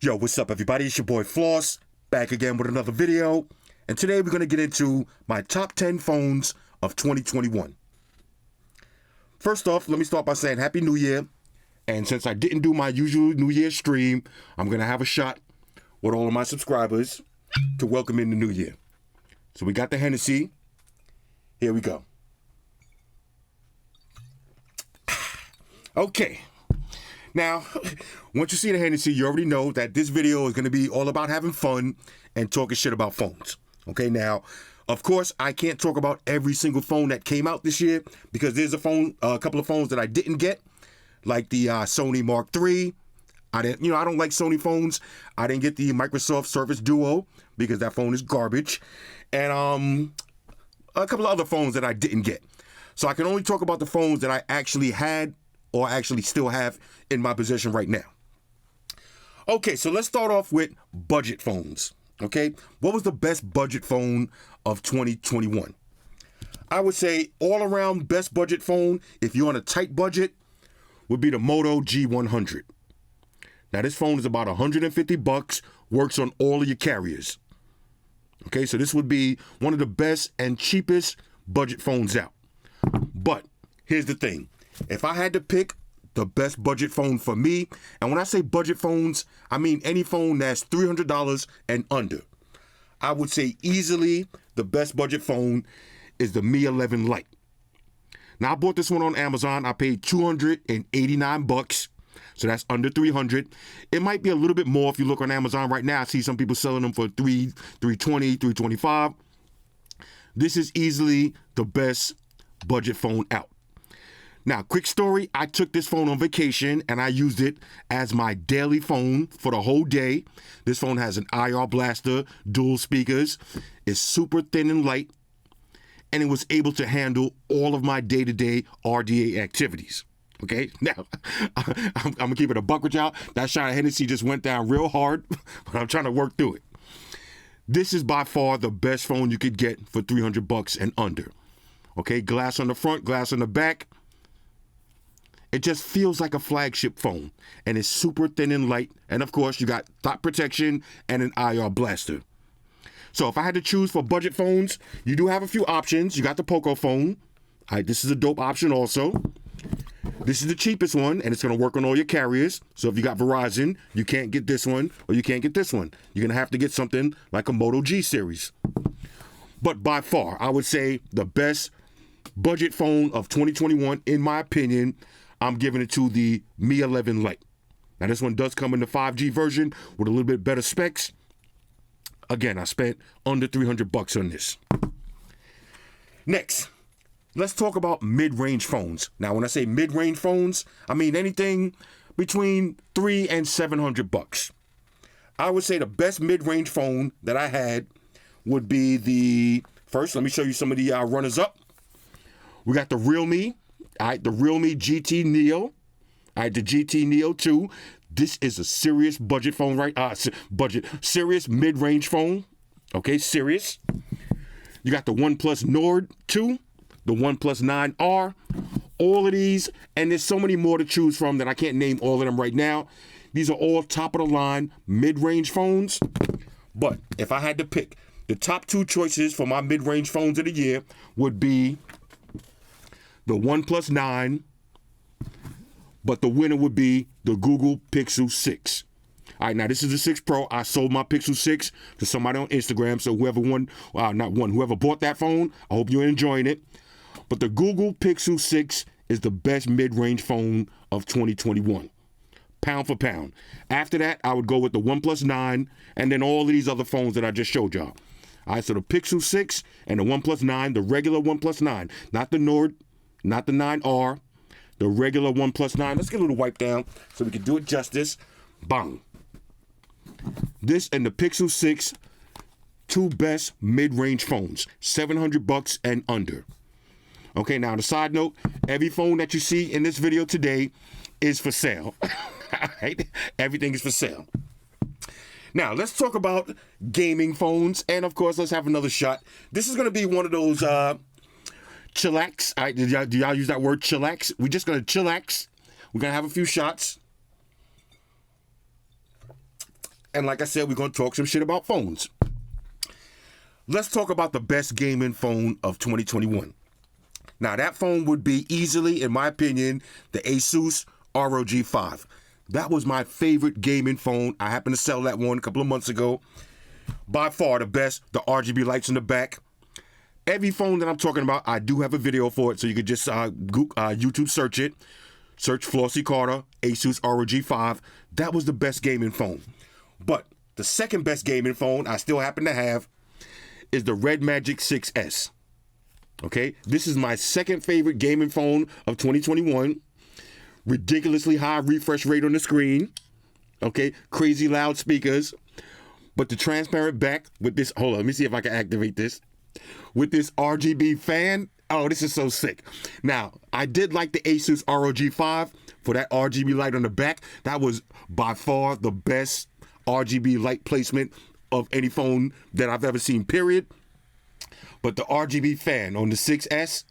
Yo, what's up, everybody? It's your boy Floss, back again with another video. And today we're going to get into my top 10 phones of 2021. First off, let me start by saying Happy New Year. And since I didn't do my usual New Year stream, I'm going to have a shot with all of my subscribers to welcome in the new year. So we got the Hennessy. Here we go. Okay. Now, once you see the Hennessy, you already know that this video is going to be all about having fun and talking shit about phones. Okay, now, of course, I can't talk about every single phone that came out this year because there's a couple of phones that I didn't get, like the Sony Mark III. I don't like Sony phones. I didn't get the Microsoft Surface Duo because that phone is garbage, and a couple of other phones that I didn't get. So I can only talk about the phones that I actually had or actually still have in my possession right now. Okay, so let's start off with budget phones. Okay, what was the best budget phone of 2021? I would say all around best budget phone, if you're on a tight budget, would be the Moto G100. Now this phone is about $150, works on all of your carriers. Okay, so this would be one of the best and cheapest budget phones out. But here's the thing. If I had to pick the best budget phone for me, and when I say budget phones, I mean any phone that's $300 and under, I would say easily the best budget phone is the Mi 11 Lite. Now I bought this one on Amazon. I paid $289, so that's under $300. It might be a little bit more if you look on Amazon right now. I see some people selling them for $320, $325. This is easily the best budget phone out. Now, quick story, I took this phone on vacation and I used it as my daily phone for the whole day. This phone has an IR blaster, dual speakers, it's super thin and light, and it was able to handle all of my day-to-day RDA activities. Okay, now, I'm gonna keep it a buck with y'all. That shot of Hennessy just went down real hard, but I'm trying to work through it. This is by far the best phone you could get for $300 and under. Okay, glass on the front, glass on the back. It just feels like a flagship phone, and it's super thin and light. And of course, you got thought protection and an IR blaster. So if I had to choose for budget phones, you do have a few options. You got the Poco phone. All right, this is a dope option also. This is the cheapest one, and it's going to work on all your carriers. So if you got Verizon, you can't get this one, or you can't get this one. You're going to have to get something like a Moto G series. But by far, I would say the best budget phone of 2021, in my opinion, I'm giving it to the Mi 11 Lite. Now this one does come in the 5G version with a little bit better specs. Again, I spent under $300 on this. Next, let's talk about mid-range phones. Now when I say mid-range phones, I mean anything between $300 and $700. I would say the best mid-range phone that I had would be first, let me show you some of the runners-up. We got the Realme. All right, the Realme GT Neo. All right, the GT Neo 2. This is a serious budget phone, right? Serious mid-range phone. Okay, serious. You got the OnePlus Nord 2, the OnePlus 9R. All of these, and there's so many more to choose from that I can't name all of them right now. These are all top-of-the-line mid-range phones. But if I had to pick, the top two choices for my mid-range phones of the year would be the OnePlus 9, but the winner would be the Google Pixel 6. All right, now this is the 6 Pro. I sold my Pixel 6 to somebody on Instagram, so whoever bought that phone, I hope you're enjoying it. But the Google Pixel 6 is the best mid-range phone of 2021, pound for pound. After that, I would go with the OnePlus 9 and then all of these other phones that I just showed y'all. All right, so the Pixel 6 and the OnePlus 9, the regular OnePlus 9, not the Nord, not the 9R, the regular OnePlus 9. Let's get a little wipe down so we can do it justice. Bang. This and the Pixel 6, two best mid-range phones, $700 and under. Okay, now on a side note, every phone that you see in this video today is for sale. All right? Everything is for sale. Now, let's talk about gaming phones, and of course, let's have another shot. This is going to be one of those chillax. All right, do y'all use that word, chillax? We're just going to chillax. We're going to have a few shots. And like I said, we're going to talk some shit about phones. Let's talk about the best gaming phone of 2021. Now, that phone would be easily, in my opinion, the Asus ROG 5. That was my favorite gaming phone. I happened to sell that one a couple of months ago. By far the best. The RGB lights in the back. Every phone that I'm talking about, I do have a video for it, so you could just YouTube search it. Search Flossy Carter, Asus ROG 5. That was the best gaming phone. But the second best gaming phone I still happen to have is the Red Magic 6S. Okay, this is my second favorite gaming phone of 2021. Ridiculously high refresh rate on the screen. Okay, crazy loud speakers. But the transparent back with this, hold on, let me see if I can activate this. With this RGB fan, oh, this is so sick. Now, I did like the Asus ROG 5 for that RGB light on the back. That was by far the best RGB light placement of any phone that I've ever seen, period. But the RGB fan on the 6S,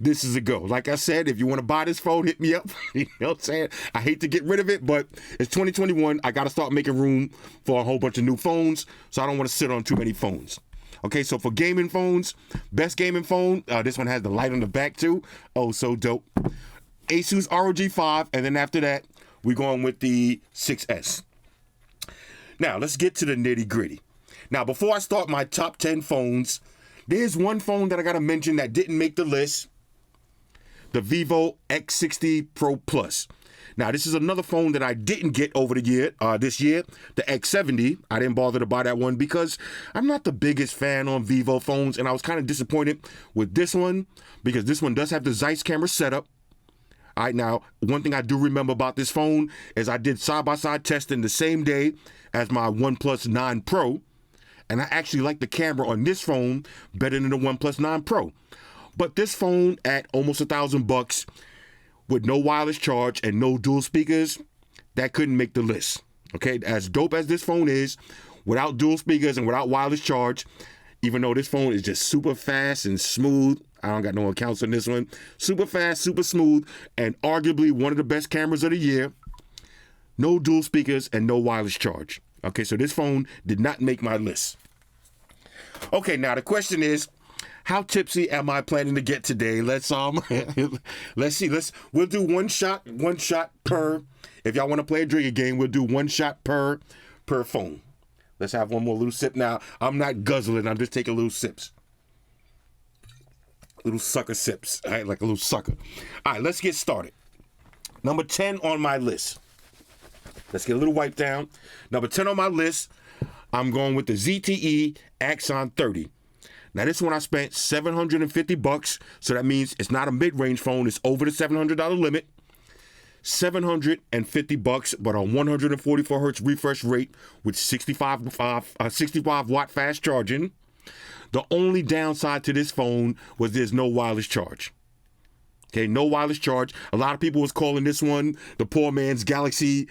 this is a go. Like I said, if you want to buy this phone, hit me up. You know what I'm saying? I hate to get rid of it, but it's 2021. I got to start making room for a whole bunch of new phones, so I don't want to sit on too many phones. Okay, so for gaming phones, best gaming phone, this one has the light on the back too. Oh, so dope. Asus ROG 5, and then after that, we're going with the 6S. Now, let's get to the nitty gritty. Now, before I start my top 10 phones, there's one phone that I got to mention that didn't make the list. The Vivo X60 Pro Plus. Now, this is another phone that I didn't get over this year, the X70. I didn't bother to buy that one because I'm not the biggest fan on Vivo phones, and I was kind of disappointed with this one because this one does have the Zeiss camera setup. All right, now, one thing I do remember about this phone is I did side-by-side testing the same day as my OnePlus 9 Pro, and I actually like the camera on this phone better than the OnePlus 9 Pro. But this phone at almost $1,000 with no wireless charge and no dual speakers, that couldn't make the list. Okay, as dope as this phone is, without dual speakers and without wireless charge, even though this phone is just super fast and smooth, I don't got no accounts on this one, super fast, super smooth, and arguably one of the best cameras of the year, no dual speakers and no wireless charge. Okay, so this phone did not make my list. Okay, now the question is, how tipsy am I planning to get today? Let's see. We'll do one shot per. If y'all want to play a drinking game, we'll do one shot per phone. Let's have one more little sip. Now, I'm not guzzling. I'm just taking little sips. Little sucker sips. All right, like a little sucker. All right, let's get started. Number 10 on my list. Let's get a little wipe down. Number 10 on my list, I'm going with the ZTE Axon 30. Now, this one I spent $750, so that means it's not a mid-range phone. It's over the $700 limit. $750, but a 144 hertz refresh rate with 65 watt fast charging. The only downside to this phone was there's no wireless charge. Okay, no wireless charge. A lot of people was calling this one the poor man's Galaxy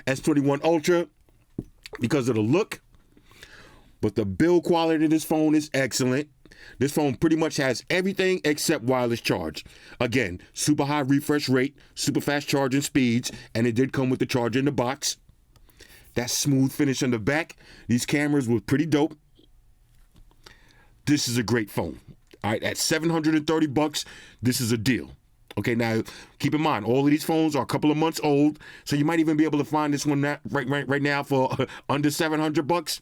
S21 Ultra because of the look. But the build quality of this phone is excellent. This phone pretty much has everything except wireless charge. Again, super high refresh rate, super fast charging speeds, and it did come with the charger in the box. That smooth finish on the back. These cameras were pretty dope. This is a great phone. All right, at $730, this is a deal. Okay, now keep in mind, all of these phones are a couple of months old, so you might even be able to find this one right now for under $700.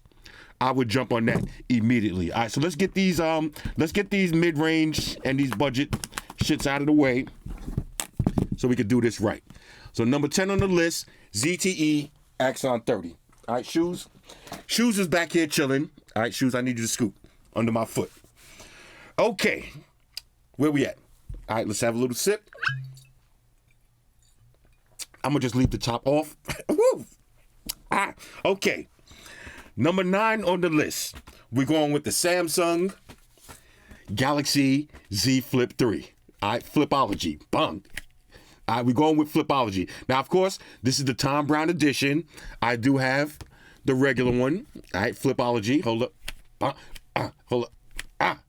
I would jump on that immediately. All right, so let's get these mid-range and these budget shits out of the way so we can do this right. So number 10 on the list, ZTE Axon 30. All right, Shoes. Shoes is back here chilling. All right, Shoes, I need you to scoot under my foot. Okay, where we at? All right, let's have a little sip. I'm going to just leave the top off. Woo! Okay. Number 9 on the list, we're going with the Samsung Galaxy Z Flip 3. All right, Flipology. Bang. All right, we're going with Flipology. Now, of course, this is the Tom Brown edition. I do have the regular one. All right, Flipology. Hold up. Hold up.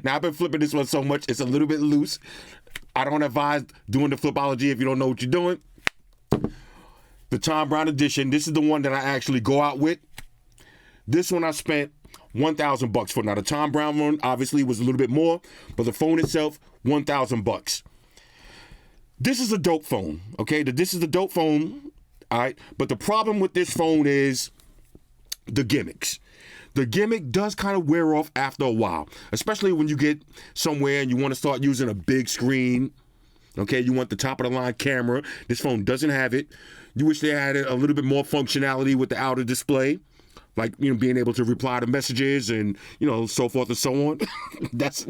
Now, I've been flipping this one so much, it's a little bit loose. I don't advise doing the Flipology if you don't know what you're doing. The the Tom Brown edition. This is the one that I actually go out with. This one I spent $1,000 for. Now the Tom Brown one obviously was a little bit more, but the phone itself, $1,000. This is a dope phone, okay? This is a dope phone, all right? But the problem with this phone is the gimmicks. The gimmick does kind of wear off after a while, especially when you get somewhere and you want to start using a big screen. Okay, you want the top of the line camera. This phone doesn't have it. You wish they had a little bit more functionality with the outer display, like, you know, being able to reply to messages and, you know, so forth and so on. That's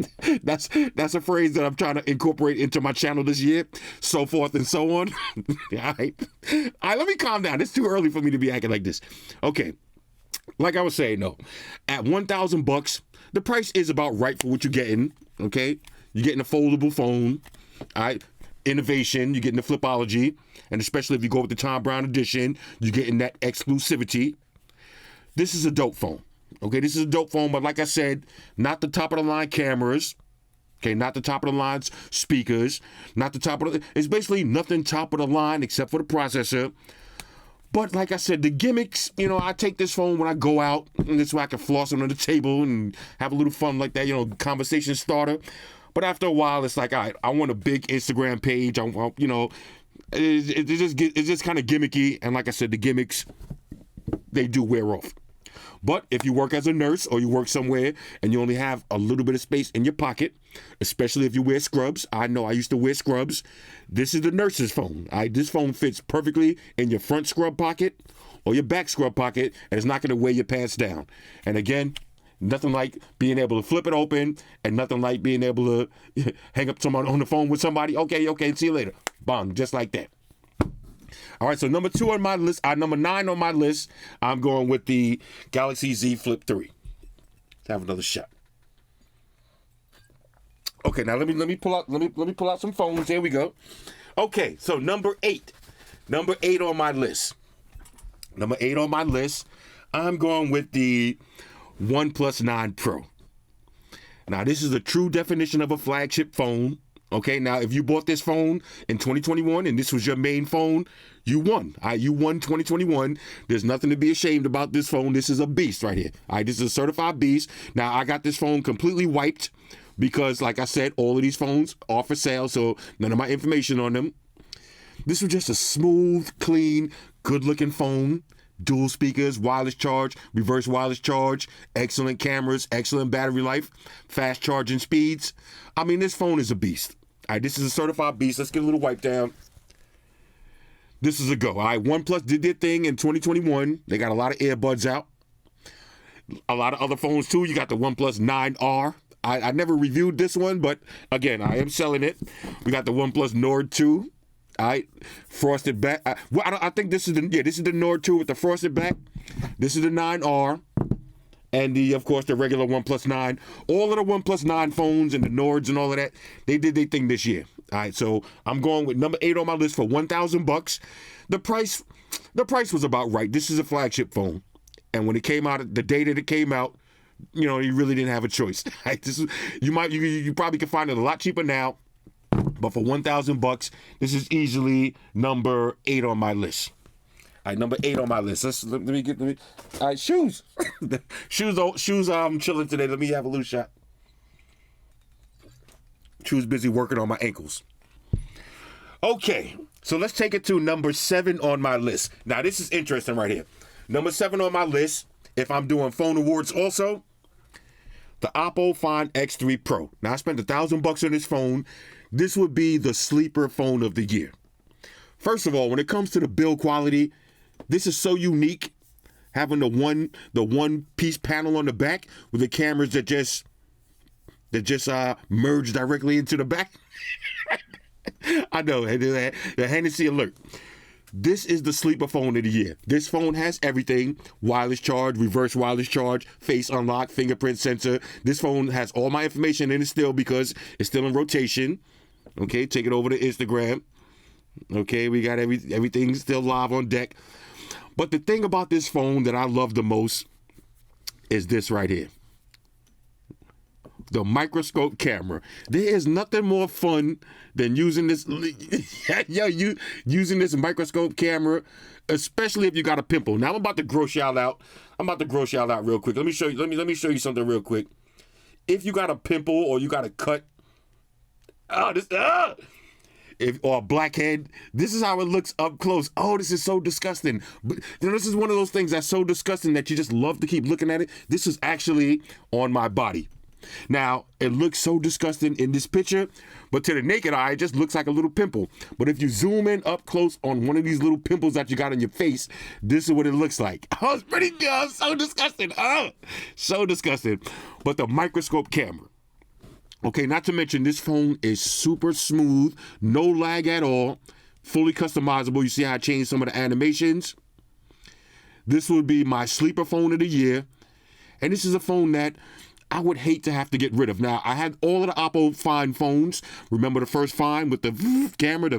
a phrase that I'm trying to incorporate into my channel this year. So forth and so on. All right, let me calm down. It's too early for me to be acting like this. Okay. Like I was saying, though, at $1,000, the price is about right for what you're getting, okay? You're getting a foldable phone, all right? Innovation, you're getting the Flipology, and especially if you go with the Tom Brown edition, you're getting that exclusivity. This is a dope phone, okay? This is a dope phone, but like I said, not the top-of-the-line cameras, okay? Not the top-of-the-line speakers, not the top of the... It's basically nothing top-of-the-line except for the processor. But like I said, the gimmicks, you know, I take this phone when I go out, and this way I can floss it on the table and have a little fun like that, you know, conversation starter. But after a while, it's like, all right, I want a big Instagram page. I want, you know, it's just kind of gimmicky. And like I said, the gimmicks, they do wear off. But if you work as a nurse or you work somewhere and you only have a little bit of space in your pocket, especially if you wear scrubs, I know I used to wear scrubs. This is the nurse's phone. This phone fits perfectly in your front scrub pocket or your back scrub pocket, and it's not going to weigh your pants down. And again, nothing like being able to flip it open, and nothing like being able to hang up someone on the phone with somebody. Okay, see you later. Bang, just like that. All right, so number 2 on my list, number 9 on my list, I'm going with the Galaxy Z Flip 3. Let's have another shot. Okay, now let me pull out some phones. Here we go. Okay, so number 8 on my list. Number 8 on my list, I'm going with the OnePlus 9 Pro. Now, this is a true definition of a flagship phone. Okay, now if you bought this phone in 2021 and this was your main phone, you won. You won 2021. There's nothing to be ashamed about this phone. This is a beast right here. All right, this is a certified beast. Now, I got this phone completely wiped because, like I said, all of these phones are for sale, so none of my information on them. This was just a smooth, clean, good-looking phone. Dual speakers, wireless charge, reverse wireless charge, excellent cameras, excellent battery life, fast charging speeds. I mean, this phone is a beast. All right, this is a certified beast. Let's get a little wipe down. This is a go. All right, OnePlus did their thing in 2021. They got a lot of earbuds out. A lot of other phones, too. You got the OnePlus 9R. I never reviewed this one, but, again, I am selling it. We got the OnePlus Nord 2. All right, frosted back. I think this is the Nord 2 with the frosted back. This is the 9R. And of course, the regular OnePlus 9. All of the OnePlus 9 phones and the Nords and all of that, they did their thing this year. All right, so I'm going with number 8 on my list for $1,000. The price was about right. This is a flagship phone. And when it came out, the day that it came out, you know, you really didn't have a choice. Right? You probably can find it a lot cheaper now. But for $1,000, this is easily number 8 on my list. All right, number 8 on my list. Let me. All right, shoes. shoes. I'm chilling today. Let me have a little shot. Shoes busy working on my ankles. Okay, so let's take it to number 7 on my list. Now this is interesting right here. Number 7 on my list. If I'm doing phone awards, also the Oppo Find X3 Pro. Now I spent $1,000 on this phone. This would be the sleeper phone of the year. First of all, when it comes to the build quality, this is so unique. Having the one piece panel on the back with the cameras that just merge directly into the back. I know, the Hennessy alert. This is the sleeper phone of the year. This phone has everything: wireless charge, reverse wireless charge, face unlock, fingerprint sensor. This phone has all my information in it still because it's still in rotation. Okay, take it over to Instagram. Okay, we got everything still live on deck. But the thing about this phone that I love the most is this right here. the microscope camera. There is nothing more fun than using this, using this microscope camera, especially if you got a pimple. Now I'm about to gross y'all out. Real quick. Let me show you. Let me show you something real quick. If you got a pimple or you got a cut, or a blackhead, this is how it looks up close. Oh, this is so disgusting. But this is one of those things that's so disgusting that you just love to keep looking at it. This is actually on my body. Now, it looks so disgusting in this picture, but to the naked eye, it just looks like a little pimple. But if you zoom in up close on one of these little pimples that you got on your face, this is what it looks like. Oh, it's pretty good. So disgusting. Oh, so disgusting. But the microscope camera. Okay, not to mention this phone is super smooth, no lag at all, fully customizable. You see how I changed some of the animations? This would be my sleeper phone of the year. And this is a phone that I would hate to have to get rid of. Now, I had all of the Oppo Find phones. Remember the first Find with the camera,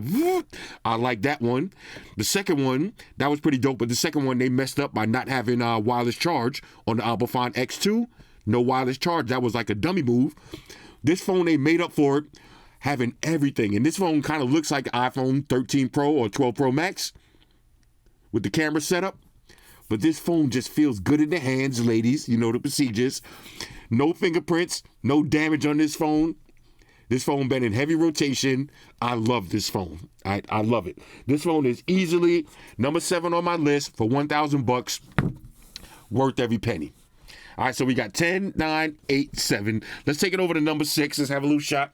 I like that one. The second one, that was pretty dope, but the second one, they messed up by not having wireless charge on the Oppo Find X2. No wireless charge. That was like a dummy move. This phone, they made up for it, having everything. And this phone kind of looks like iPhone 13 Pro or 12 Pro Max with the camera setup. But this phone just feels good in the hands, ladies. You know the procedures. No fingerprints, no damage on this phone. This phone been in heavy rotation. I love this phone. I love it. This phone is easily number 7 on my list for $1,000. Worth every penny. All right, so we got 10, 9, 8, 7. Let's take it over to number 6. Let's have a little shot.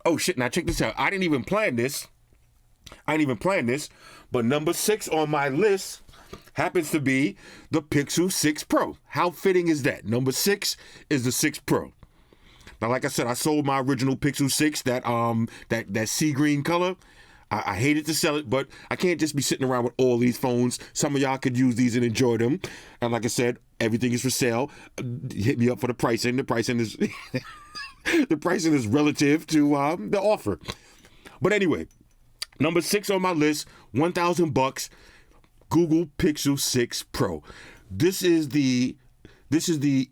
Oh, shit. Now, check this out. I didn't even plan this. But number 6 on my list happens to be the Pixel 6 Pro. How fitting is that? Number 6 is the 6 Pro. Now, like I said, I sold my original Pixel 6, that sea green color. I hated to sell it, but I can't just be sitting around with all these phones. Some of y'all could use these and enjoy them. And like I said, everything is for sale. Hit me up for the pricing. The pricing is the pricing is relative to the offer. But anyway, number 6 on my list, $1,000. Google Pixel 6 Pro. This is the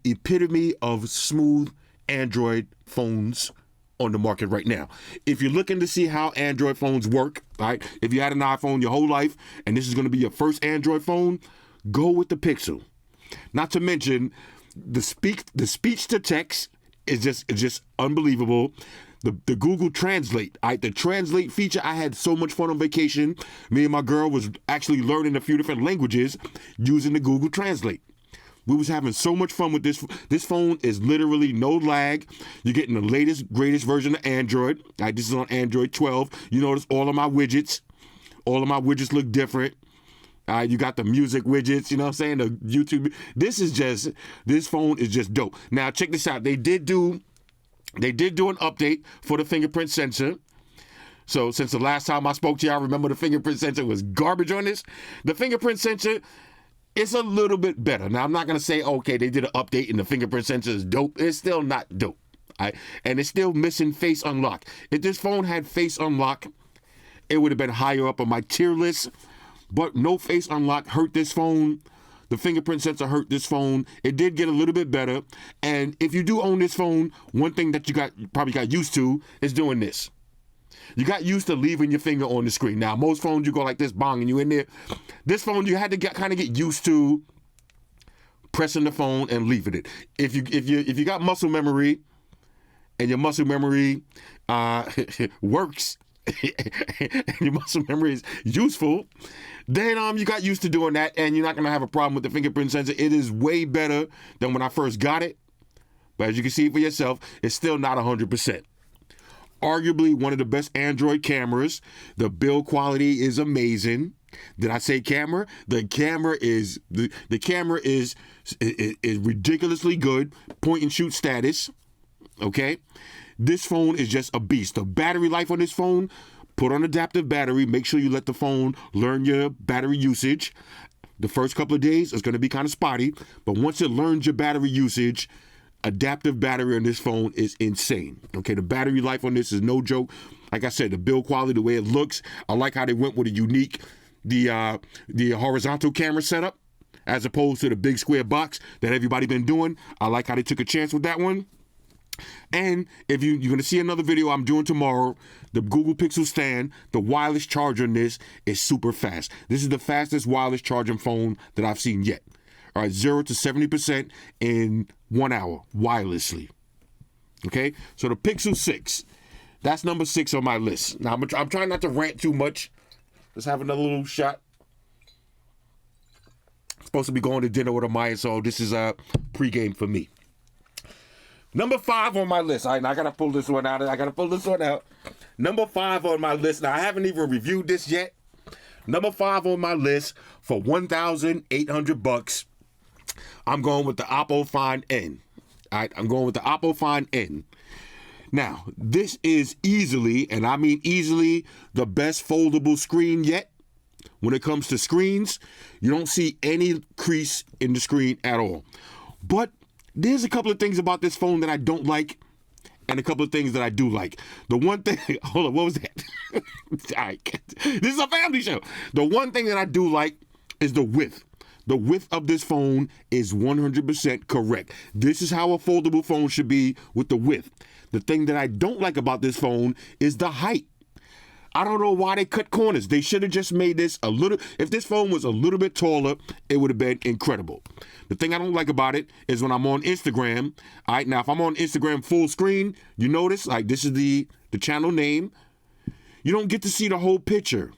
epitome of smooth Android phones on the market right now. If you're looking to see how Android phones work, right? If you had an iPhone your whole life and this is going to be your first Android phone, go with the Pixel. Not to mention the speech to text is just unbelievable. The Google Translate, the Translate feature, I had so much fun on vacation. Me and my girl was actually learning a few different languages using the Google Translate. We was having so much fun with this. This phone is literally no lag. You're getting the latest, greatest version of Android. This is on Android 12. You notice all of my widgets. All of my widgets look different. You got the music widgets, you know what I'm saying? The YouTube. This phone is just dope. Now, check this out. They did do an update for the fingerprint sensor. So since the last time I spoke to y'all, remember the fingerprint sensor was garbage on this? The fingerprint sensor, it's a little bit better. Now, I'm not going to say, okay, they did an update and the fingerprint sensor is dope. It's still not dope. And it's still missing face unlock. If this phone had face unlock, it would have been higher up on my tier list. But no face unlock hurt this phone. The fingerprint sensor hurt this phone. It did get a little bit better. And if you do own this phone, one thing that you probably got used to is doing this. You got used to leaving your finger on the screen. Now, most phones, you go like this, bong, and you in there. This phone, you had to kind of get used to pressing the phone and leaving it. If you got muscle memory, and your muscle memory works, and your muscle memory is useful, then you got used to doing that, and you're not gonna have a problem with the fingerprint sensor. It is way better than when I first got it, but as you can see for yourself, it's still not 100%. Arguably one of the best Android cameras. The build quality is amazing. Did I say camera? The camera is ridiculously good. Point and shoot status. Okay, this phone is just a beast. The battery life on this phone, put on adaptive battery. Make sure you let the phone learn your battery usage. The first couple of days it's going to be kind of spotty, but once it learns your battery usage, adaptive battery on this phone is insane. Okay, the battery life on this is no joke. Like I said, the build quality, the way it looks, I like how they went with a unique, the horizontal camera setup. as opposed to the big square box that everybody been doing. I like how they took a chance with that one. And if you're going to see another video I'm doing tomorrow, the Google Pixel stand, the wireless charger in this is super fast. This is the fastest wireless charging phone that I've seen yet. All right, 0 to 70% in 1 hour wirelessly. Okay, so the Pixel 6, that's number 6 on my list. Now, I'm trying not to rant too much. Let's have another little shot. I'm supposed to be going to dinner with Amaya, so this is a pregame for me. Number 5 on my list. All right, now I got to pull this one out. Number 5 on my list. Now, I haven't even reviewed this yet. Number 5 on my list for $1,800. I'm going with the Oppo Find N. All right, I'm going with the Oppo Find N. Now, this is easily, and I mean easily, the best foldable screen yet. When it comes to screens, you don't see any crease in the screen at all. But there's a couple of things about this phone that I don't like, and a couple of things that I do like. The one thing, hold on, what was that? All right, this is a family show. The one thing that I do like is the width. The width of this phone is 100% correct. This is how a foldable phone should be with the width. The thing that I don't like about this phone is the height. I don't know why they cut corners. They should have just made this a little, if this phone was a little bit taller, it would have been incredible. The thing I don't like about it is when I'm on Instagram, all right, now if I'm on Instagram full screen, you notice, like this is the channel name, you don't get to see the whole picture.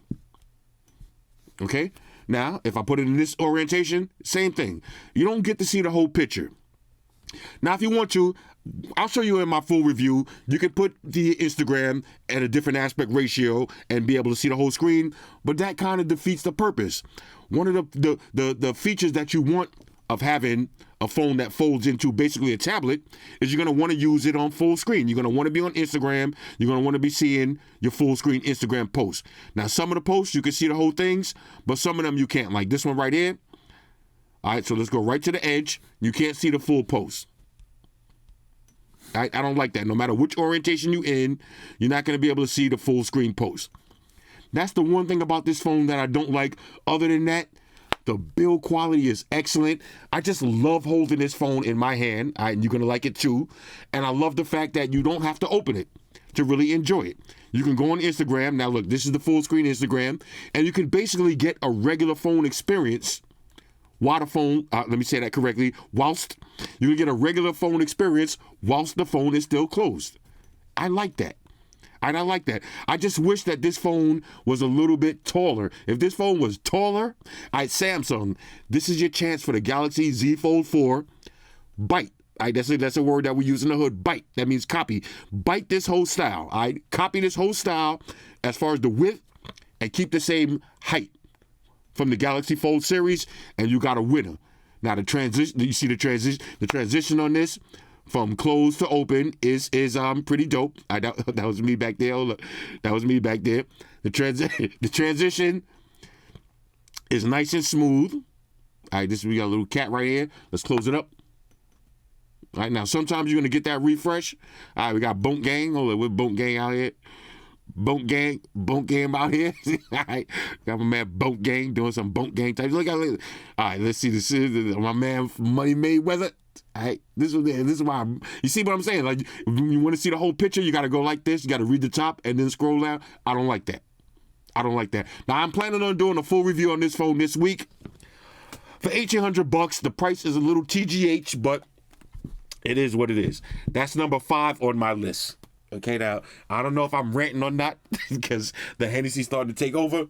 Okay? Now, if I put it in this orientation, same thing. You don't get to see the whole picture. Now, if you want to, I'll show you in my full review. You can put the Instagram at a different aspect ratio and be able to see the whole screen, but that kind of defeats the purpose. One of the features that you want of having a phone that folds into basically a tablet is you're going to want to use it on full screen. You're going to want to be on Instagram. You're going to want to be seeing your full screen Instagram posts. Now, some of the posts, you can see the whole things, but some of them you can't. Like this one right here. All right, so let's go right to the edge. You can't see the full post. I don't like that. No matter which orientation you're in, you're not going to be able to see the full screen post. That's the one thing about this phone that I don't like. Other than that, the build quality is excellent. I just love holding this phone in my hand, and you're going to like it too. And I love the fact that you don't have to open it to really enjoy it. You can go on Instagram. Now, look, this is the full screen Instagram, and you can basically get a regular phone experience while the phone, let me say that correctly, whilst you can get a regular phone experience whilst the phone is still closed. I like that. And I like that. I just wish that this phone was a little bit taller. If this phone was taller, Samsung, this is your chance for the Galaxy Z Fold 4. Bite. That's a word that we use in the hood. Bite. That means copy. Bite this whole style. Copy this whole style as far as the width and keep the same height from the Galaxy Fold series, and you got a winner. Now the transition, you see the transition on this from closed to open is pretty dope. That was me back there. Look, that was me back there. The transition is nice and smooth. All right, we got a little cat right here. Let's close it up. All right, now sometimes you're gonna get that refresh. All right, we got Bunk Gang. Hold on, we're Bunk Gang out here. Bunk Gang out here. All right, got my man Bunk Gang doing some Bunk Gang types. Look at it. All right, let's see. This is my man Money Mayweather. All right, this is why. You see what I'm saying? Like, when you want to see the whole picture, you got to go like this. You got to read the top and then scroll down. I don't like that. Now I'm planning on doing a full review on this phone this week for $1,800. The price is a little TGH, but it is what it is. That's number 5 on my list. Okay, now, I don't know if I'm ranting or not because the Hennessy's starting to take over.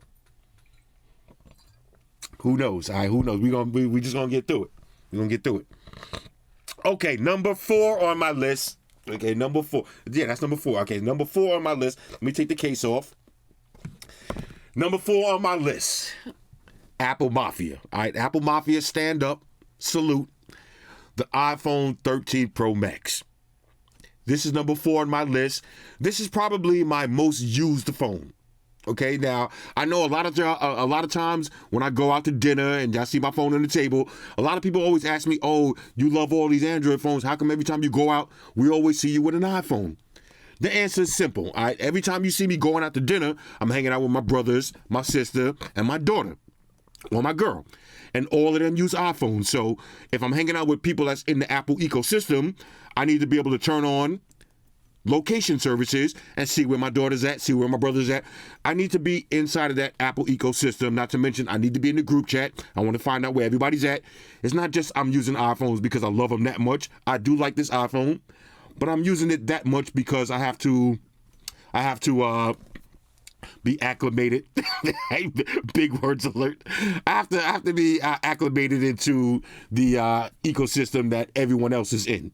Who knows? All right, who knows? We just going to get through it. We're going to get through it. Okay, number 4 on my list. Okay, number 4. Yeah, that's number 4. Okay, number 4 on my list. Let me take the case off. Number 4 on my list. Apple Mafia. All right, Apple Mafia, stand up. Salute. The iPhone 13 Pro Max. This is number 4 on my list. This is probably my most used phone. Okay, now I know a lot of times when I go out to dinner and I see my phone on the table, a lot of people always ask me, "Oh, you love all these Android phones. How come every time you go out, we always see you with an iPhone?" The answer is simple. All right, every time you see me going out to dinner, I'm hanging out with my brothers, my sister, and my daughter. or my girl. And all of them use iPhones. So if I'm hanging out with people that's in the Apple ecosystem, I need to be able to turn on location services and see where my daughter's at, see where my brother's at. I need to be inside of that Apple ecosystem. Not to mention, I need to be in the group chat. I want to find out where everybody's at. It's not just I'm using iPhones because I love them that much. I do like this iPhone, but I'm using it that much because I have to be acclimated. Big words alert. I have to be acclimated into the ecosystem that everyone else is in.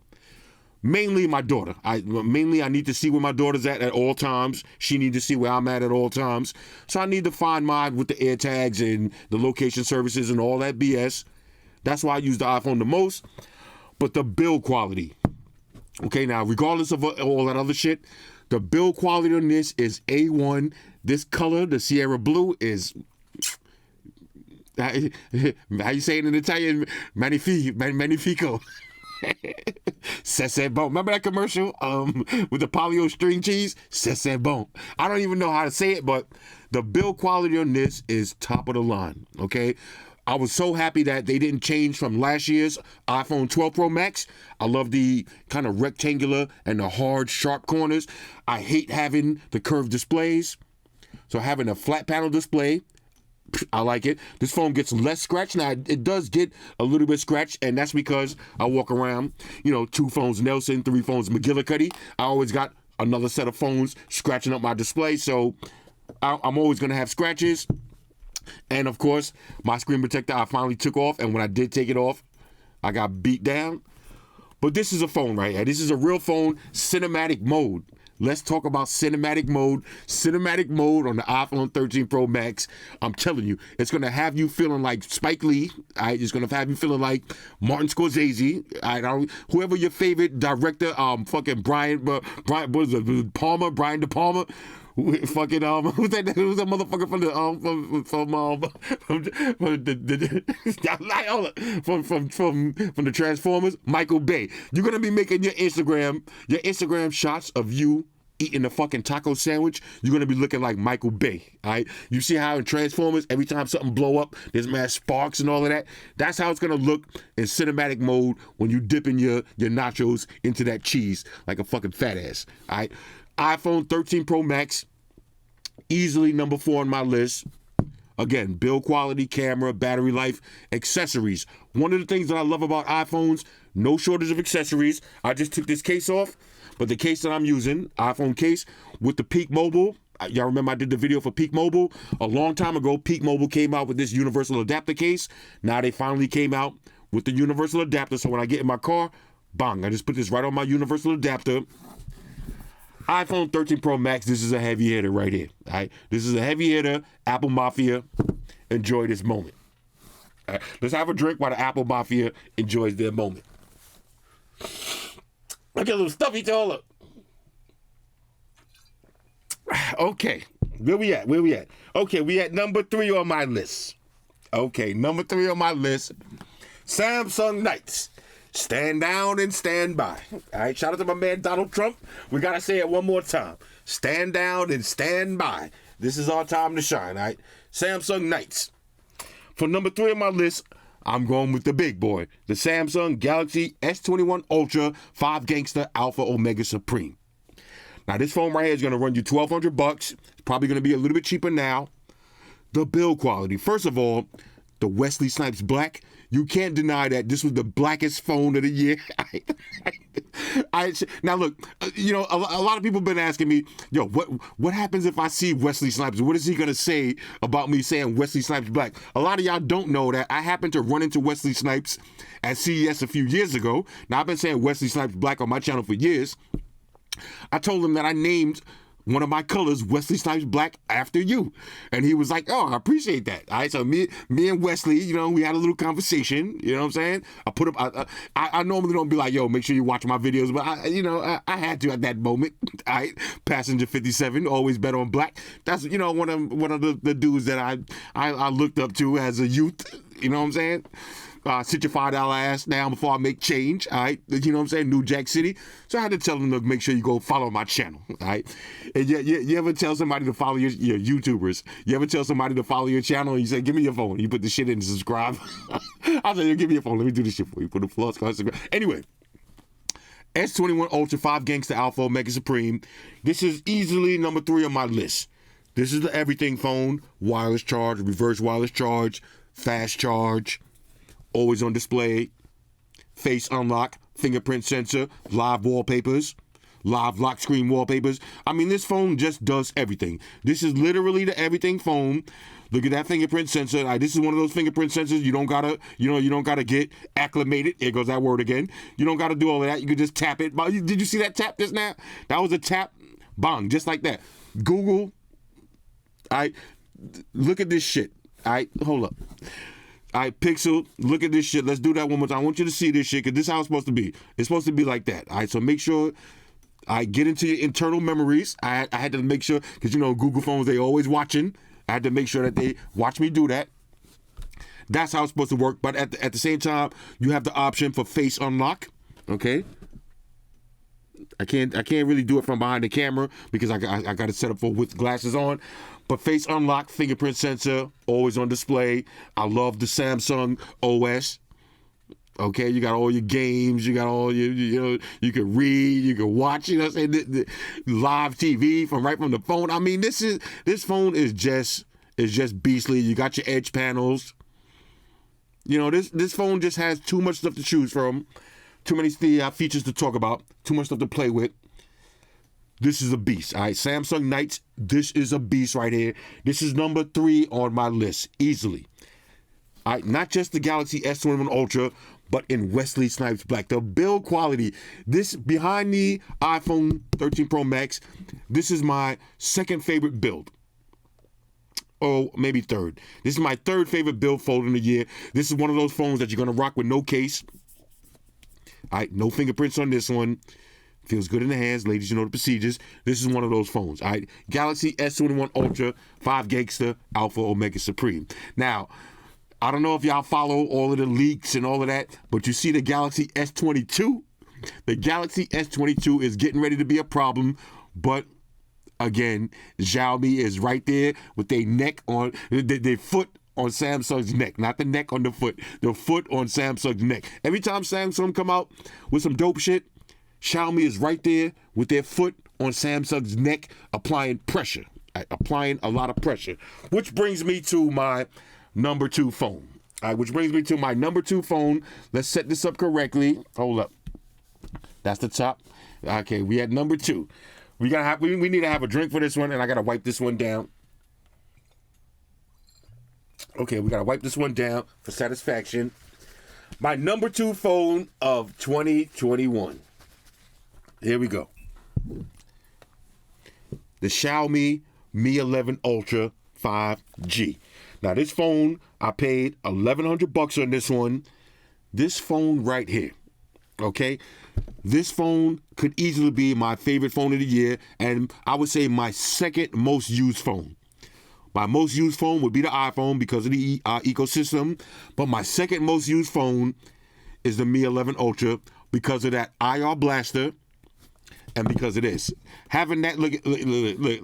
Mainly my daughter. I need to see where my daughter's at all times. She needs to see where I'm at all times. So I need to find mine with the AirTags and the location services and all that BS. That's why I use the iPhone the most. But the build quality. Okay, now regardless of all that other shit, the build quality on this is A1. This color, the Sierra Blue, is, how you say it in Italian? Magnifico. C'est bon. Remember that commercial with the polio string cheese? C'est bon. I don't even know how to say it, but the build quality on this is top of the line, okay? I was so happy that they didn't change from last year's iPhone 12 Pro Max. I love the kind of rectangular and the hard, sharp corners. I hate having the curved displays. So having a flat panel display, I like it. This phone gets less scratch. Now, it does get a little bit scratched, and that's because I walk around, 2 phones Nelson, 3 phones McGillicuddy. I always got another set of phones scratching up my display, so I'm always going to have scratches. And, of course, my screen protector I finally took off, and when I did take it off, I got beat down. But this is a phone right here. This is a real phone, cinematic mode. Let's talk about cinematic mode. Cinematic mode on the iPhone 13 Pro Max. I'm telling you, it's going to have you feeling like Spike Lee. Right? It's going to have you feeling like Martin Scorsese. Right? Whoever your favorite director, fucking Brian De Palma. Who's that? Who's that motherfucker from the Transformers? Michael Bay. You're gonna be making your Instagram shots of you eating a fucking taco sandwich. You're gonna be looking like Michael Bay. All right. You see how in Transformers, every time something blow up, there's mad sparks and all of that. That's how it's gonna look in cinematic mode when you dipping your nachos into that cheese like a fucking fat ass. All right. iPhone 13 Pro Max, easily number 4 on my list. Again, build quality, camera, battery life, accessories. One of the things that I love about iPhones, no shortage of accessories. I just took this case off, but the case that I'm using, iPhone case with the Peak Mobile. Y'all remember I did the video for Peak Mobile a long time ago. Peak Mobile came out with this universal adapter case. Now they finally came out with the universal adapter. So when I get in my car, bang, I just put this right on my universal adapter. iPhone 13 Pro Max, this is a heavy hitter right here. All right? This is a heavy hitter. Apple Mafia, enjoy this moment. All right? Let's have a drink while the Apple Mafia enjoys their moment. Look at a little stuffy taller. Okay, where we at? Okay, we at number 3 on my list. Samsung Knights. Stand down and stand by. All right, shout out to my man Donald Trump. We got to say it one more time. Stand down and stand by. This is our time to shine, all right? Samsung Knights. For number 3 on my list, I'm going with the big boy, the Samsung Galaxy S21 Ultra 5 Gangster Alpha Omega Supreme. Now, this phone right here is going to run you $1,200. It's probably going to be a little bit cheaper now. The build quality. First of all, the Wesley Snipes Black. You can't deny that this was the blackest phone of the year. Now look, a lot of people have been asking me, what happens if I see Wesley Snipes? What is he gonna say about me saying Wesley Snipes Black? A lot of y'all don't know that I happened to run into Wesley Snipes at CES a few years ago. Now I've been saying Wesley Snipes Black on my channel for years. I told him that I named one of my colors Wesley Snipes Black after you. And he was like, oh, I appreciate that. All right, so me and Wesley, we had a little conversation, you know what I'm saying? I normally don't be like, yo, make sure you watch my videos, but I had to at that moment. All right, Passenger 57, always bet on black. That's, one of the dudes that I looked up to as a youth, you know what I'm saying? sit your $5 ass down before I make change, all right? You know what I'm saying? New Jack City. So I had to tell them to make sure you go follow my channel, all right? And you ever tell somebody to follow your YouTubers? You ever tell somebody to follow your channel and you say, give me your phone. You put the shit in and subscribe. I say, give me your phone. Let me do this shit for you. Put the Floss Card. Anyway. S21 Ultra 5 Gangsta Alpha Omega Supreme. This is easily number 3 on my list. This is the everything phone. Wireless charge, reverse wireless charge, fast charge, always on display, face unlock, fingerprint sensor, live wallpapers, live lock screen wallpapers. I mean, this phone just does everything. This is literally the everything phone. Look at that fingerprint sensor. This is one of those fingerprint sensors. You don't gotta get acclimated. Here goes that word again. You don't gotta do all of that. You can just tap it. Did you see that tap just now? That was a tap, bang, just like that. Google. Look at this shit. Hold up. Pixel, look at this shit. Let's do that one more time. I want you to see this shit because this is how it's supposed to be. It's supposed to be like that. So make sure I get into your internal memories. I had to make sure because Google phones, they always watching. I had to make sure that they watch me do that. That's how it's supposed to work. But at the same time, you have the option for face unlock. Okay. I can't really do it from behind the camera because I got it set up with glasses on. But face unlock, fingerprint sensor, always on display. I love the Samsung OS. Okay, you got all your games, you got all your, you can read, you can watch, the live TV from the phone. I mean, this phone is just beastly. You got your edge panels. This phone just has too much stuff to choose from, too many features to talk about, too much stuff to play with. This is a beast. All right, Samsung Knights, this is a beast right here. This is number 3 on my list, easily. All right, not just the Galaxy S21 Ultra, but in Wesley Snipes Black. The build quality, this behind the iPhone 13 Pro Max, this is my second favorite build. Or maybe third. This is my third favorite build phone in the year. This is one of those phones that you're going to rock with no case. All right, no fingerprints on this one. Feels good in the hands, ladies. You know the procedures. This is one of those phones. All right, Galaxy S21 Ultra 5 Gangsta Alpha Omega Supreme. Now, I don't know if y'all follow all of the leaks and all of that, but you see the Galaxy S22? The Galaxy S22 is getting ready to be a problem, but again, Xiaomi is right there with their neck on, their foot on Samsung's neck, not the neck on the foot on Samsung's neck. Every time Samsung come out with some dope shit, Xiaomi is right there with their foot on Samsung's neck, applying pressure, applying a lot of pressure, which brings me to my number 2 phone. All right, which brings me to my number 2 phone. Let's set this up correctly. Hold up. That's the top. Okay, we had number 2. We need to have a drink for this one, and I gotta wipe this one down. Okay, we gotta wipe this one down for satisfaction. My number 2 phone of 2021. Here we go. The Xiaomi Mi 11 Ultra 5G. Now this phone, I paid $1,100 on this one. This phone right here, okay? This phone could easily be my favorite phone of the year, and I would say my second most used phone. My most used phone would be the iPhone because of the ecosystem, but my second most used phone is the Mi 11 Ultra because of that IR blaster and because of this. Having that, look,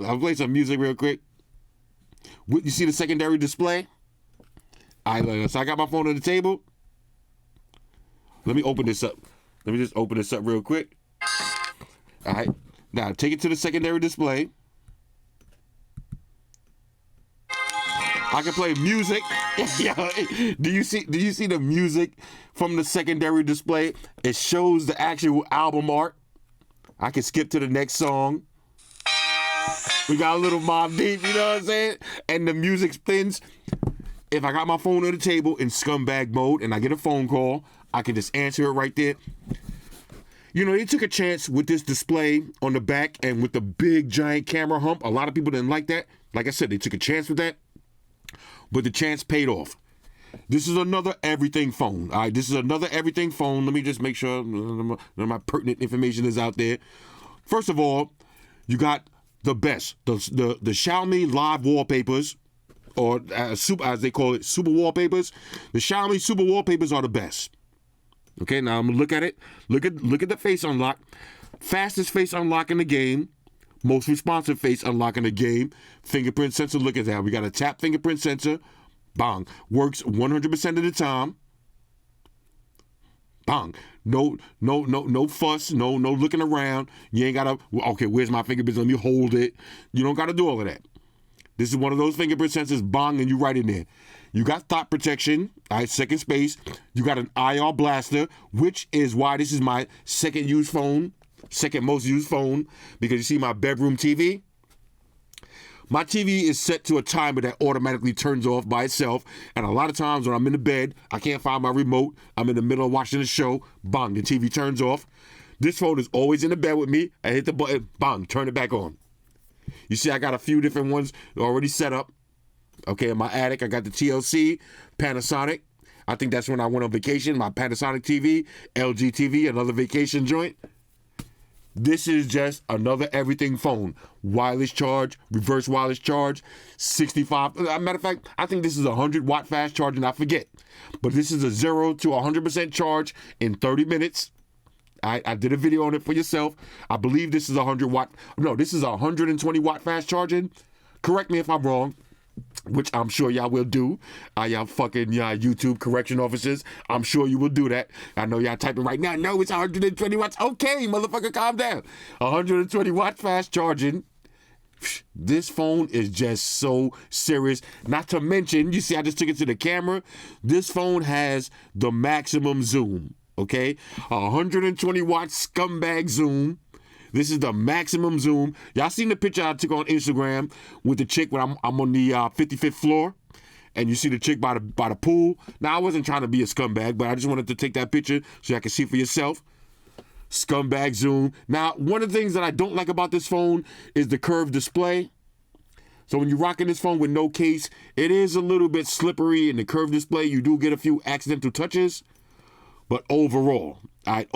I'll play some music real quick. You see the secondary display? All right, so I got my phone on the table. Let me open this up. Let me just open this up real quick. All right, now take it to the secondary display. I can play music. Do you see the music from the secondary display? It shows the actual album art. I can skip to the next song. We got a little Mobb Deep, you know what I'm saying? And the music spins. If I got my phone on the table in scumbag mode and I get a phone call, I can just answer it right there. They took a chance with this display on the back and with the big giant camera hump. A lot of people didn't like that. Like I said, they took a chance with that, but the chance paid off. This is another everything phone. All right, this is another everything phone. Let me just make sure none of my pertinent information is out there. First of all, you got the best, the Xiaomi live wallpapers. or super, as they call it, super wallpapers. The Xiaomi super wallpapers are the best. Okay, now I'm gonna look at it. Look at the face unlock. Fastest face unlock in the game. Most responsive face unlock in the game. Fingerprint sensor. Look at that. We got a tap fingerprint sensor. Bang. Works 100% of the time. Bang. No fuss. No looking around. You ain't gotta. Okay, where's my fingerprint? Let me hold it. You don't gotta do all of that. This is one of those fingerprint sensors, bang, and you right in there. You got thought protection, all right, second space. You got an IR blaster, which is why this is my second most used phone, because you see my bedroom TV? My TV is set to a timer that automatically turns off by itself, and a lot of times when I'm in the bed, I can't find my remote, I'm in the middle of watching a show, bang, the TV turns off. This phone is always in the bed with me. I hit the button, bang, turn it back on. You see, I got a few different ones already set up. Okay, in my attic, I got the TLC, Panasonic. I think that's when I went on vacation, my Panasonic TV, LG TV, another vacation joint. This is just another everything phone. Wireless charge, reverse wireless charge, 65. Matter of fact, I think this is a 100-watt fast charge, and I forget. But this is a 0 to 100% charge in 30 minutes. I did a video on it for yourself. I believe this is 100-watt. No, this is 120-watt fast charging. Correct me if I'm wrong, which I'm sure y'all will do. Y'all fucking YouTube correction officers. I'm sure you will do that. I know y'all typing right now. No, it's 120 watts. Okay, motherfucker, calm down. 120-watt fast charging. This phone is just so serious. Not to mention, you see, I just took it to the camera. This phone has the maximum zoom. Okay, 120-watt scumbag zoom. This is the maximum zoom. Y'all seen the picture I took on Instagram with the chick when I'm on the 55th floor, and you see the chick by the pool. Now, I wasn't trying to be a scumbag, but I just wanted to take that picture so y'all can see for yourself. Scumbag zoom. Now, one of the things that I don't like about this phone is the curved display. So when you're rocking this phone with no case, it is a little bit slippery in the curved display. You do get a few accidental touches. But overall, right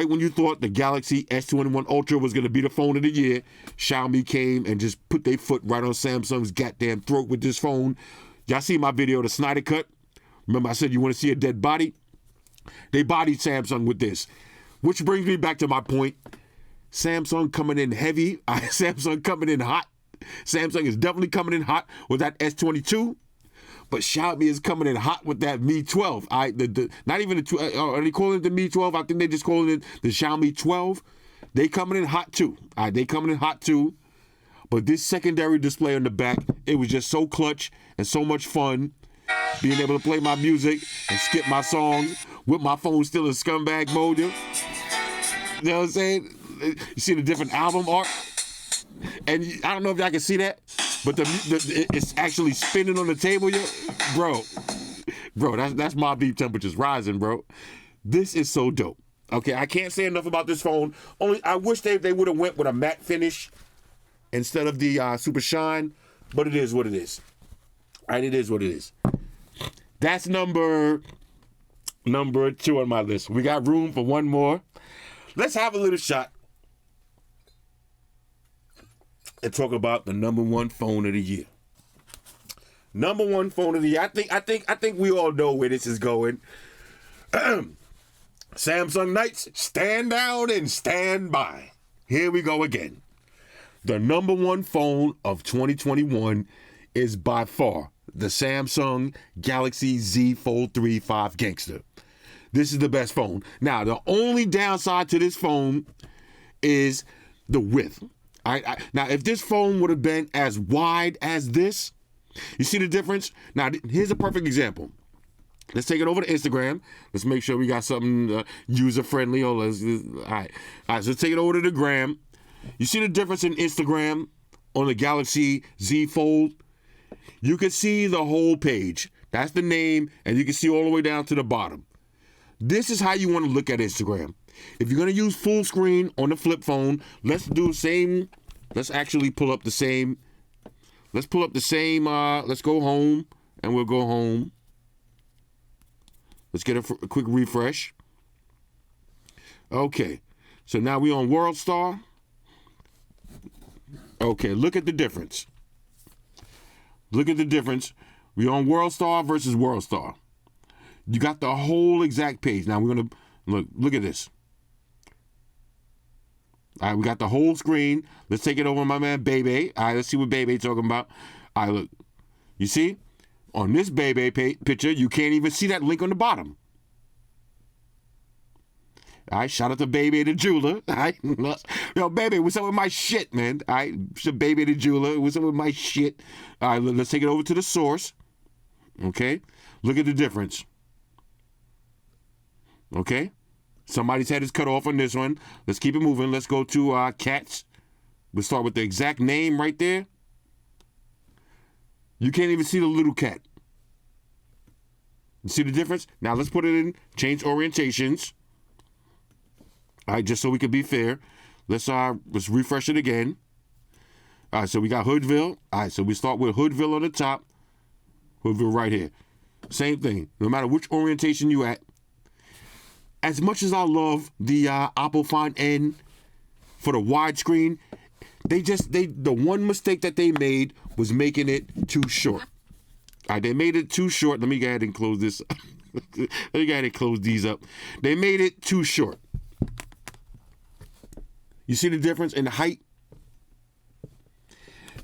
when you thought the Galaxy S21 Ultra was going to be the phone of the year, Xiaomi came and just put their foot right on Samsung's goddamn throat with this phone. Y'all see my video, the Snyder Cut? Remember I said you want to see a dead body? They bodied Samsung with this. Which brings me back to my point. Samsung coming in heavy. Samsung coming in hot. Samsung is definitely coming in hot with that S22. But Xiaomi is coming in hot with that Mi 12. Not even the 12. Are they calling it the Mi 12? I think they just calling it the Xiaomi 12. They coming in hot too. They coming in hot too. But this secondary display on the back, it was just so clutch and so much fun. Being able to play my music and skip my songs with my phone still in scumbag mode. You know what I'm saying? You see the different album art? And I don't know if y'all can see that, but it's actually spinning on the table, bro. That's my beef temperatures rising, bro. This is so dope. Okay, I can't say enough about this phone. Only I wish they would have went with a matte finish instead of the super shine, but it is what it is. All right, it is what it is. That's number 2 on my list. We got room for one more. Let's have a little shot and talk about the number 1 phone of the year. Number 1 phone of the year. I think we all know where this is going. Samsung Knights, stand down and stand by. Here we go again. The number 1 phone of 2021 is by far the Samsung Galaxy Z Fold 3 5 Gangster. This is the best phone. Now, the only downside to this phone is the width. Now, if this phone would have been as wide as this, you see the difference? Now, here's a perfect example. Let's take it over to Instagram. Let's make sure we got something user-friendly. All right, so let's take it over to the gram. You see the difference in Instagram on the Galaxy Z Fold? You can see the whole page. That's the name, and you can see all the way down to the bottom. This is how you want to look at Instagram. If you're going to use full screen on the flip phone, let's do the same. Let's actually pull up the same. Let's pull up the same. Let's go home, and we'll go home. Let's get a quick refresh. Okay. So now we're on World Star. Okay, look at the difference. Look at the difference. We're on WorldStar versus WorldStar. You got the whole exact page. Now we're gonna look at this. All right, we got the whole screen. Let's take it over to my man Bebe. All right, let's see what Bebe talking about. All right, look. You see? On this Bebe picture, you can't even see that link on the bottom. All right, shout out to Bebe the jeweler. All right, yo, Bebe, what's up with my shit, man? All right, Bebe the jeweler, what's up with my shit? All right, let's take it over to the source. Okay, look at the difference. Okay, somebody's head is cut off on this one. Let's keep it moving. Let's go to cats. We'll start with the exact name right there. You can't even see the little cat. You see the difference? Now let's put it in, change orientations. All right, just so we can be fair. Let's refresh it again. All right, so we got Hoodville. All right, so we start with Hoodville on the top. Hoodville right here. Same thing. No matter which orientation you at. As much as I love the Oppo Find N for the widescreen, the one mistake that they made was making it too short. All right, they made it too short. Let me go ahead and close this. Let me go ahead and close these up. They made it too short. You see the difference in the height?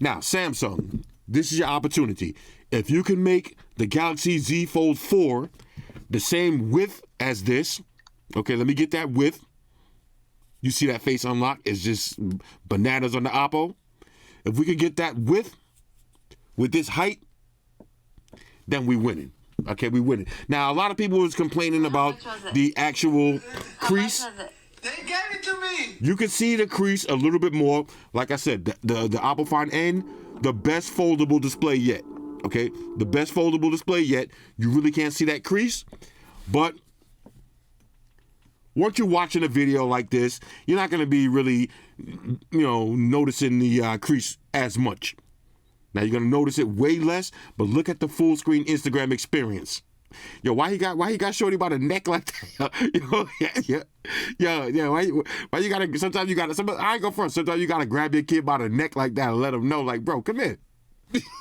Now, Samsung, this is your opportunity. If you can make the Galaxy Z Fold 4 the same width as this, okay, let me get that width. You see that face unlock? It's just bananas on the Oppo. If we could get that width with this height, then we winning. Okay, we winning. Now, a lot of people was complaining about the actual crease. They gave it to me. You can see the crease a little bit more. Like I said, the Oppo Find N, the best foldable display yet. Okay, the best foldable display yet. You really can't see that crease, but once you're watching a video like this, you're not going to be really, noticing the crease as much. Now you're going to notice it way less, but look at the full screen Instagram experience. Yo, why he got Shorty by the neck like that? Why you gotta? Sometimes you gotta. I ain't go front. Sometimes you gotta grab your kid by the neck like that and let him know, like, bro, come here.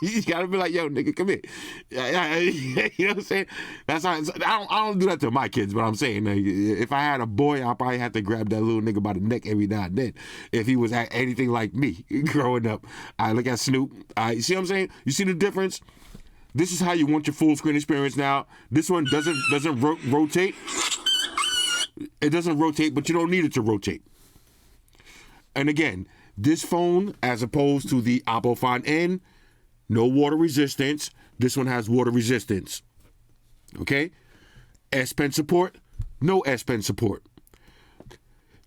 You gotta be like, yo, nigga, come here. You know what I'm saying? That's how. I don't do that to my kids, but I'm saying, if I had a boy, I'd probably have to grab that little nigga by the neck every now and then. If he was anything like me growing up, I look at Snoop. You see what I'm saying? You see the difference? This is how you want your full screen experience now. This one doesn't rotate. It doesn't rotate, but you don't need it to rotate. And again, this phone, as opposed to the Oppo Find N, no water resistance. This one has water resistance. Okay? S Pen support, no S Pen support.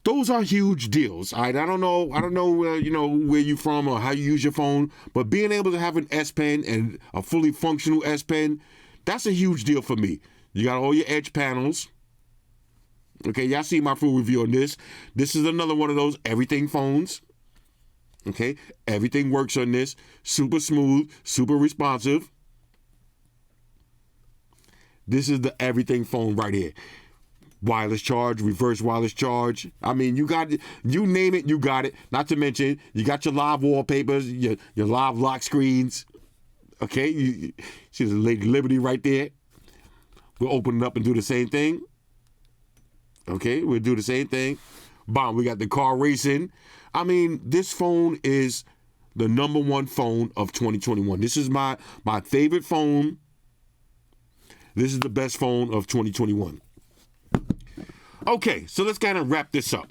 Those are huge deals. All right? I don't know where you're from or how you use your phone, but being able to have an S Pen and a fully functional S Pen, that's a huge deal for me. You got all your edge panels. Okay, y'all see my full review on this. This is another one of those everything phones. Okay, everything works on this. Super smooth, super responsive. This is the everything phone right here. Wireless charge, reverse wireless charge. I mean, you got it. You name it, you got it. Not to mention, you got your live wallpapers, your live lock screens. Okay, you see the Lady Liberty right there. We'll open it up and do the same thing. Okay, we'll do the same thing. Bomb, we got the car racing. I mean, this phone is the #1 phone of 2021. This is my favorite phone. This is the best phone of 2021. Okay, so let's kind of wrap this up.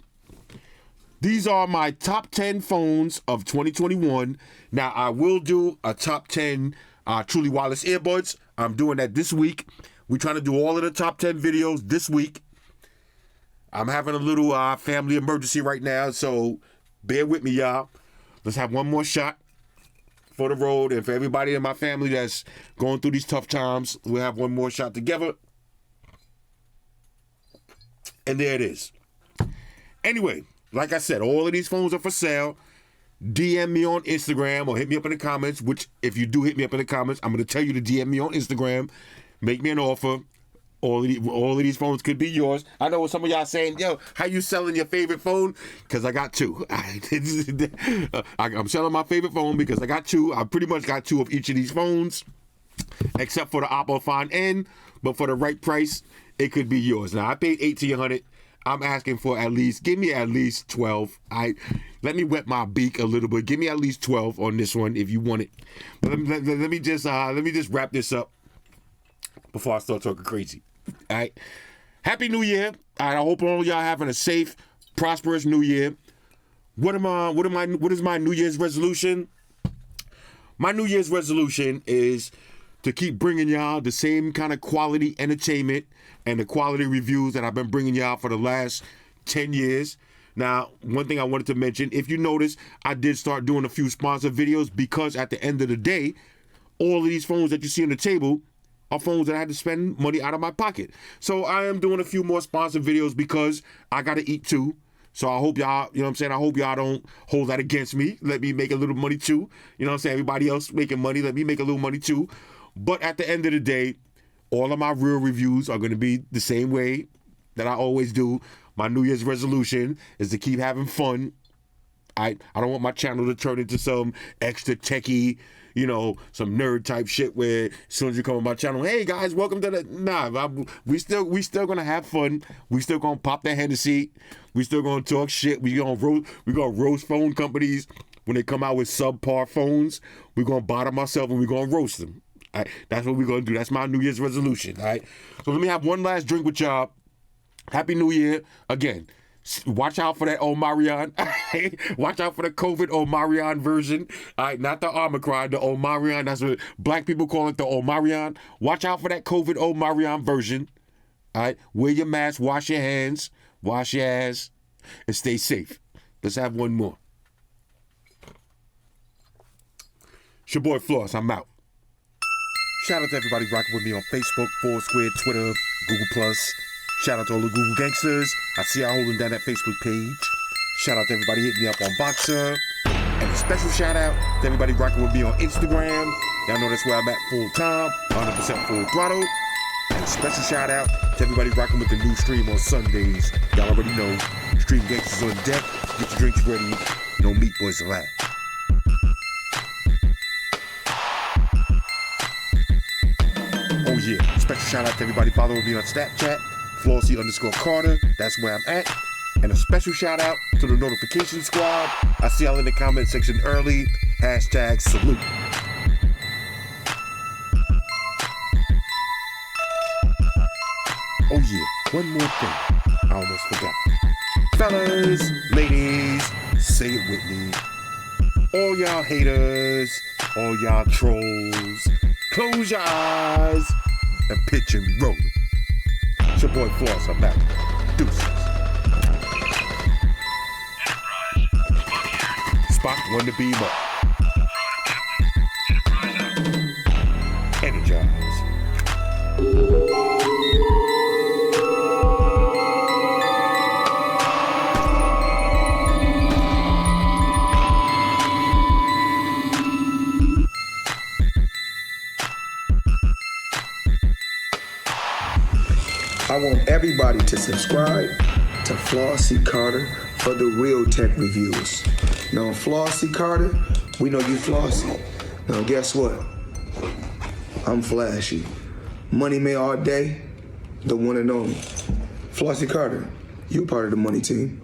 These are my top 10 phones of 2021. Now, I will do a top 10 truly wireless earbuds. I'm doing that this week. We're trying to do all of the top 10 videos this week. I'm having a little family emergency right now, so bear with me, y'all. Let's have one more shot for the road, and for everybody in my family that's going through these tough times, we'll have one more shot together. And there it is. Anyway, like I said, all of these phones are for sale. DM me on Instagram or hit me up in the comments, which if you do hit me up in the comments, I'm going to tell you to DM me on Instagram. Make me an offer. All of these phones could be yours. I know what some of y'all saying, yo, how you selling your favorite phone? Because I got two. I'm selling my favorite phone because I got two. I pretty much got two of each of these phones, except for the Oppo Find N. But for the right price, it could be yours. Now, I paid $1,800. I'm asking for give me at least 12. Let me wet my beak a little bit. Give me at least 12 on this one if you want it. But let me just wrap this up before I start talking crazy. All right. Happy New Year. All right, I hope all y'all having a safe, prosperous New Year. What is my New Year's resolution? My New Year's resolution is to keep bringing y'all the same kind of quality entertainment and the quality reviews that I've been bringing y'all for the last 10 years. Now, one thing I wanted to mention, if you notice, I did start doing a few sponsored videos because at the end of the day, all of these phones that you see on the table are phones that I had to spend money out of my pocket. So I am doing a few more sponsored videos because I got to eat too. So I hope y'all, you know what I'm saying? I hope y'all don't hold that against me. Let me make a little money too. You know what I'm saying? Everybody else making money, let me make a little money too. But at the end of the day, all of my real reviews are going to be the same way that I always do. My New Year's resolution is to keep having fun. I don't want my channel to turn into some extra techie, you know, some nerd type shit where as soon as you come on my channel, hey guys, welcome to the... Nah, we still gonna have fun. We still gonna pop that Hennessy. We still gonna talk shit. We gonna roast phone companies when they come out with subpar phones. We gonna bottom ourselves and we gonna roast them. All right, that's what we're going to do. That's my New Year's resolution, all right? So let me have one last drink with y'all. Happy New Year. Again, watch out for that Omarion. Watch out for the COVID Omarion version. All right, not the Omicron, the Omarion. That's what black people call it, the Omarion. Watch out for that COVID Omarion version. All right, wear your mask, wash your hands, wash your ass, and stay safe. Let's have one more. It's your boy Floss. I'm out. Shout out to everybody rocking with me on Facebook, Foursquare, Twitter, Google+. Shout out to all the Google gangsters. I see y'all holding down that Facebook page. Shout out to everybody hitting me up on Boxer. And a special shout out to everybody rocking with me on Instagram. Y'all know that's where I'm at full time, 100% full throttle. And a special shout out to everybody rocking with the new stream on Sundays. Y'all already know, Stream Gangsters on deck. Get your drinks ready. No meat boys allowed. Oh yeah, special shout out to everybody following me on Snapchat, Flossy_Carter, that's where I'm at. And a special shout out to the notification squad. I see y'all in the comment section early. #salute. Oh yeah, one more thing. I almost forgot. Fellas, ladies, say it with me. All y'all haters, all y'all trolls, close your eyes and picture me rolling. It's your boy Floss, I'm out. Deuces. Spot one to beam up. Energize. I want everybody to subscribe to Flossy Carter for the real tech reviews. Now, Flossy Carter, we know you flossy. Now, guess what? I'm flashy. Money May all day, the one and only. Flossy Carter, you part of the money team.